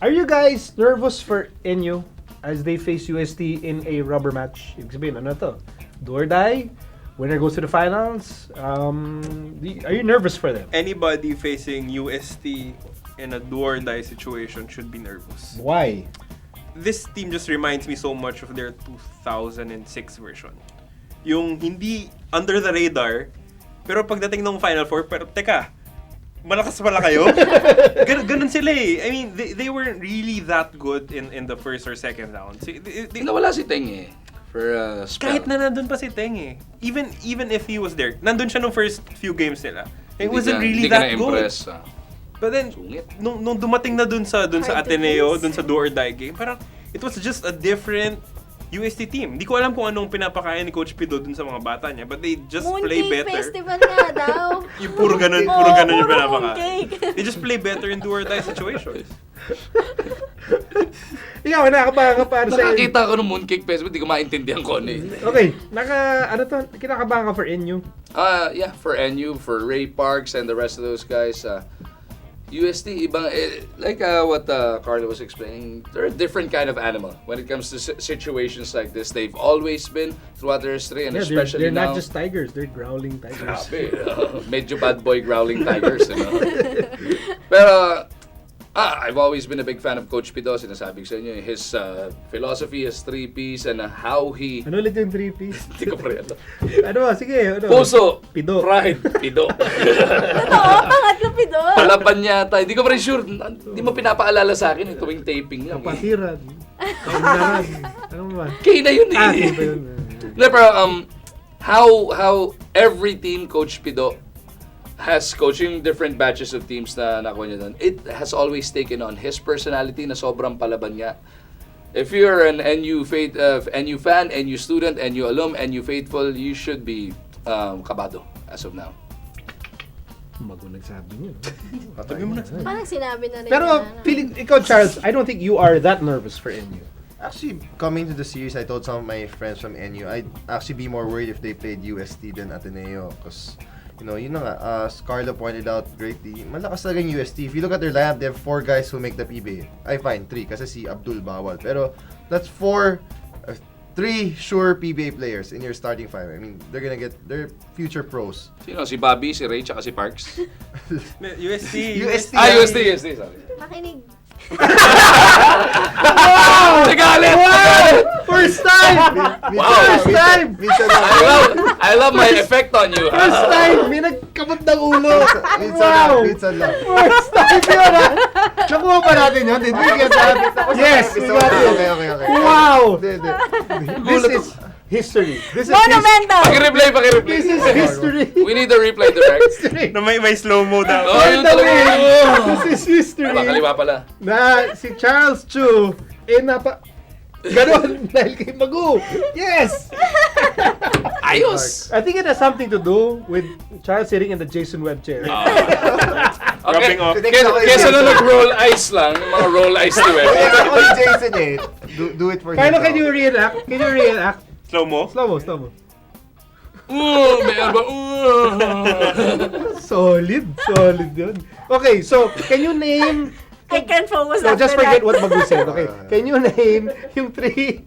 Are you guys nervous for NU as they face UST in a rubber match? Ibig sabihin, ano to? Do or die? Winner goes to the finals? Are you nervous for them? Anybody facing UST in a do or die situation should be nervous. Why? This team just reminds me so much of their 2006 version. Yung hindi under the radar, pero pagdating ng Final Four, pero teka, malakas pala kayo? Ganun sila eh. I mean, they weren't really that good in the first or second round. Nawala si Teng eh. For a spell. Kahit na nandun pa si Teng eh. Even if he was there, nandun siya nung first few games nila. It wasn't really that good. But then, nung dumating na dun sa Ateneo, dun sa do or die game, parang it was just a different UST team. Hindi ko alam kung anong pinapakain ni Coach Pido dun sa mga bata niya, but they just play better. Mooncake Festival nga daw. Yung puro ganun yung pinapakain. Mooncake. They just play better in do or die situations. Ikaw, nakakabahan ka para sa... Nakakita ko ng Mooncake Festival, di ko maintindihan ko ano eh. Okay, kinakabahan ka for NU? Yeah, for NU, for Ray Parks and the rest of those guys. UST, ibang, like what Carlo was explaining, they're a different kind of animal when it comes to situations like this. They've always been throughout their history, and especially they're now. Not just tigers, they're growling tigers. Grabe, medyo bad boy growling tigers. You know? Pero, I've always been a big fan of Coach Pido. Sinasabi ko sa inyo, his philosophy, his 3Ps, and how he... Ano ulit yung 3Ps? Hindi ko pa rin. Sige. Puso, Pido. Pride, Pido. Totoo, pangatlo Pido. Palaban yata. Hindi ko pa rin sure. Hindi mo pinapaalala sa akin tuwing taping lang. Kapatiran. Kaundaran. Ano ba? Kay na yun eh. Kay ba yun? No, pero how every team Coach Pido has coaching different batches of teams na nakuha niya doon. It has always taken on his personality na sobrang palaban niya. If you're an NU fan, NU student, NU alum, NU faithful, you should be kabado as of now. Bago nagsabi niyo. Parang sinabi na rin. Pero ikaw Charles, I don't think you are that nervous for NU. Actually, coming to the series, I told some of my friends from NU, I'd actually be more worried if they played UST than Ateneo. Because, yun na nga, as Carlo pointed out greatly, malakas talaga yung UST. If you look at their lineup, they have 4 guys who make the PBA. I find 3 kasi si Abdul bawal. Pero that's 3 sure PBA players in your starting 5. I mean, they're gonna get their future pros. Sino? Si Bobby, si Ray, tsaka si Parks? UST. UST. UST, sorry. Makinig. Wow! Nagalit! First time! First time! I love my effect on you. First time! May nagkamot ng ulo! Wow! Minsan lang. First time yun ha! Nakuha pa natin yun? Did we get that? Yes! We got it! Okay. Wow! This is history. This is Monumental! Paki-replay. This is history. We need the replay direct. Na may slow-mo daw. Oh, yun talaga. This is history. Kaliwa pala. Na si Charles Chu, ganon dahil kay Magu. Yes! Ayos! I think it has something to do with Charles sitting in the Jason Webb chair. Okay. Rubbing off. Kesa na nag-roll eyes lang, mga roll eyes to it. Ako ni Jason eh. Do it for him. Kyle, can you reenact? Slow-mo? Slow mo. Meron ba? Solid yun. Okay, so can you name... I can't focus No, after just forget that. what Magu said, okay? Can you name yung three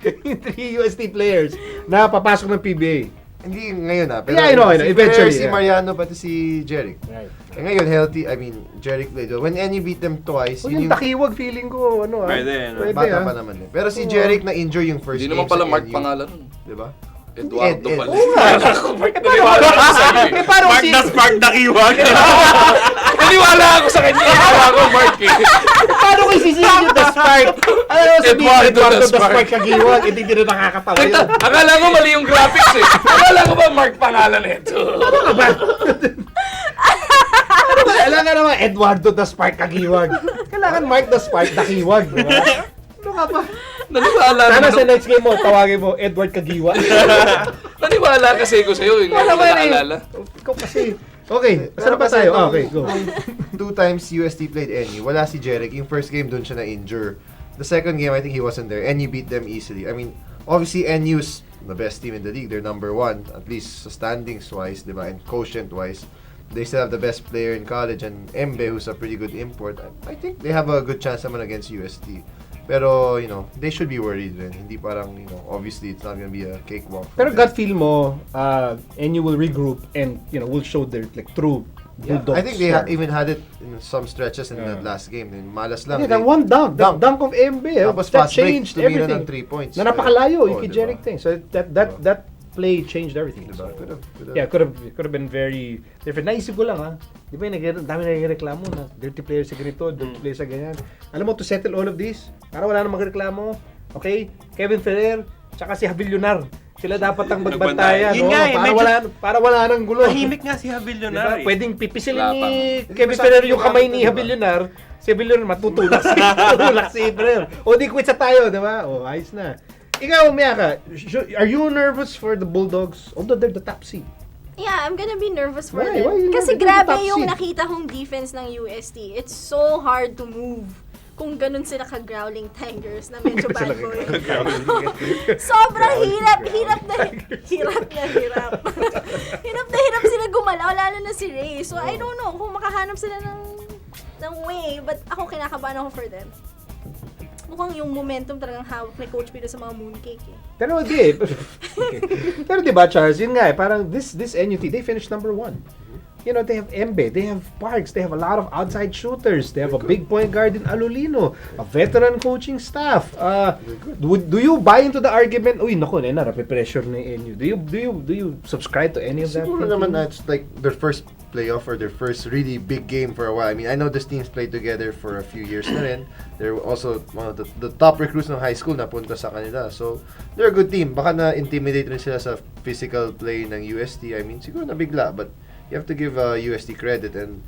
UST players na papasok ng PBA? Hindi ngayon pero Yeah, I know, eventually. Si Mariano pati si Jeric. Right. Ngayon healthy, Jeric played well. When any beat them twice, Yung takiwag feeling ko, Pwede, no? bata pa naman eh. Pero si Jeric na-injure yung first Hindi game naman pala sa Mark NU. pangalan nun. Diba? Eduardo Ed. pala. Oo nga. Naniwala ako sa kanya. Paano Mark the Spark Dakiwag. Naniwala ako sa kanya. Naniwala ako, Mark eh. Paano kayo sisingin yung The Spark? Ano sabihin Eduardo Eduardo The The Spark. Spark kagiwag? Hindi din na nakakatawa yun. Akala ko mali yung graphics eh. Akala ko ba Mark pangalan nito? Ano ba? Kailangan naman Eduardo The Spark kagiwag. Kailangan Mark The Spark kagiwag. Diba? Ano ka ba? Naniwala Sana naman. sa next game mo, tawagin mo Edward Kagiwa. Naniwala kasi ko sa'yo. Yung Wala ba naalala. Ikaw kasi. Okay, saan pa tayo? Okay, go. 2 times UST played NU. Wala si Jeric. Yung first game dun siya na-injure. The second game, I think he wasn't there. NU beat them easily. I mean, obviously NU's the best team in the league. They're number 1, at least sa standings-wise, diba? And quotient-wise. they still have the best player in college and Embe, who's a pretty good import. I think they have a good chance naman against UST. Pero, they should be worried rin. Hindi parang, obviously it's not gonna be a cakewalk. Pero gut feel mo, NU will regroup and, will show their, true Bulldogs. I think they even had it in some stretches in that last game. Malas lang. That one dunk of Embe, Tapos that fast break, changed tumira everything. ng 3 points. Na napakalayo, Oh, ikijeric thing. So that play changed everything. So, could have been very different. Naisip ko lang di ba dami nagreklamo na dirty player sa ganito, dirty player sa ganyan. Alam mo, to settle all of this, para wala nang magreklamo, okay? Kevin Ferrer, tsaka si Havillonar. Sila dapat ang magbantayan, Yun nga, para wala nang gulo. Tahimik nga si Havillonar. Diba? Pwedeng pipisilin ni Kevin Ferrer yung kamay ni Havillonar. Si Havillonar matutulak si Ferrer. O di quit sa tayo, di ba? O ayos na. Ikaw, Miyaka, are you nervous for the Bulldogs? Although they're the top seed. Yeah, I'm gonna be nervous for Why? them. Why you Kasi nervous? grabe Top yung seed. nakita kong defense ng UST. It's so hard to move kung ganun sila ka-growling Tigers na medyo bad boy. Sobrang hirap na hirap. Hirap na hirap sila gumalaw, lalo na si Ray. So I don't know kung makahanap sila ng way, but ako kinakabahan ako for them. Mukhang yung momentum talagang hawak ni Coach Pido sa mga mooncake eh. Pero di okay. Pero di ba, Charles, yun nga parang this NUT, they finished number 1. They have Embe, they have Parks, they have a lot of outside shooters, they have a big point guard in Alolino, a veteran coaching staff. Do you buy into the argument? Uy, naku, pressure ni NU. Do you subscribe to any of that? Siguro naman that's like their first playoff or their first really big game for a while. I mean, I know these teams played together for a few years na rin. They're also one of the top recruits ng high school na punta sa kanila. So, they're a good team. Baka na-intimidate rin sila sa physical play ng UST. I mean, siguro nabigla, but you have to give UST credit, and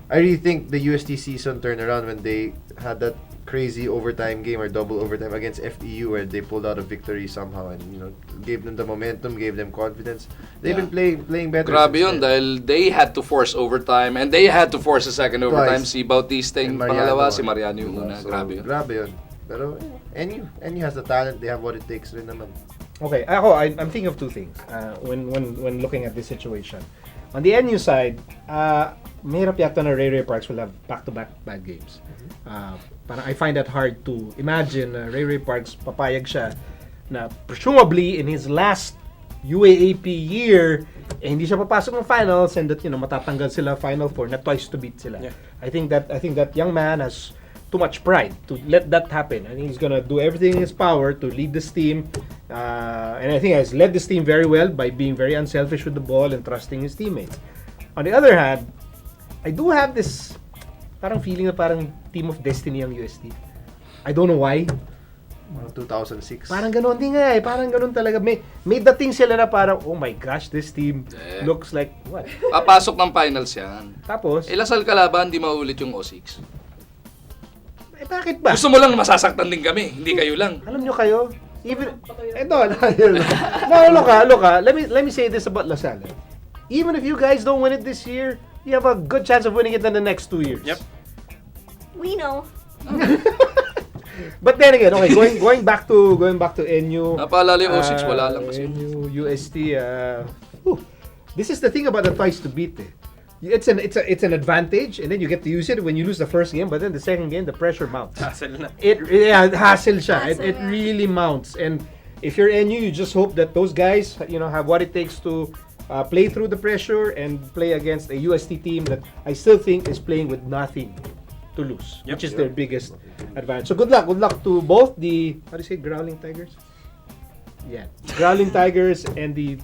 I really think the UST season turned around when they had that crazy overtime game or double overtime against FTW where they pulled out a victory somehow and gave them the momentum, gave them confidence. They've been playing better. Grabe yun dahil they had to force overtime and they had to force a second overtime. Si Bautista yung pangalawa, si Mariano yung una. So, grabe yun. Grabe yun. Pero NU has the talent, they have what it takes rin naman. Okay, I'm thinking of two things when looking at this situation. On the NU side, mahirap yata na Ray Parks will have back-to-back bad games. Parang I find that hard to imagine Ray Parks papayag siya na presumably in his last UAAP year, hindi siya papasok ng finals and that matatanggal sila Final Four na twice to beat sila. Yeah. I think that young man has too much pride to let that happen. I think he's gonna do everything in his power to lead this team, and I think he has led this team very well by being very unselfish with the ball and trusting his teammates. On the other hand, I do have this parang feeling na parang team of destiny ang UST. I don't know why. 2006. Parang ganoon din nga parang ganoon talaga. May dating sila na parang, oh my gosh, this team looks like what? Papasok ng finals yan. Tapos, Lasal kalaban, di maulit yung 06. Bakit ba? Gusto mo lang masasaktan din kami, hindi kayo lang. Alam nyo kayo, even look, let me say this about LaSalle. Even if you guys don't win it this year, you have a good chance of winning it in the next 2 years. Yep. We know. But then again, okay, going back to NU. Napaalala yung 06, wala lang kasi. NU, UST, this is the thing about the twice to beat It's an advantage, and then you get to use it when you lose the first game. But then the second game, the pressure mounts. Hassle na. Hassle siya. Hassle, It really mounts. And if you're NU, you just hope that those guys, have what it takes to play through the pressure and play against a UST team that I still think is playing with nothing to lose, which is their biggest advantage. So good luck to both the Growling Tigers. Yeah, Growling Tigers and the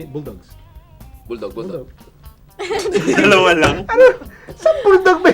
Bulldogs. Bulldog. Dalawa lang. Saan Bulldog ba?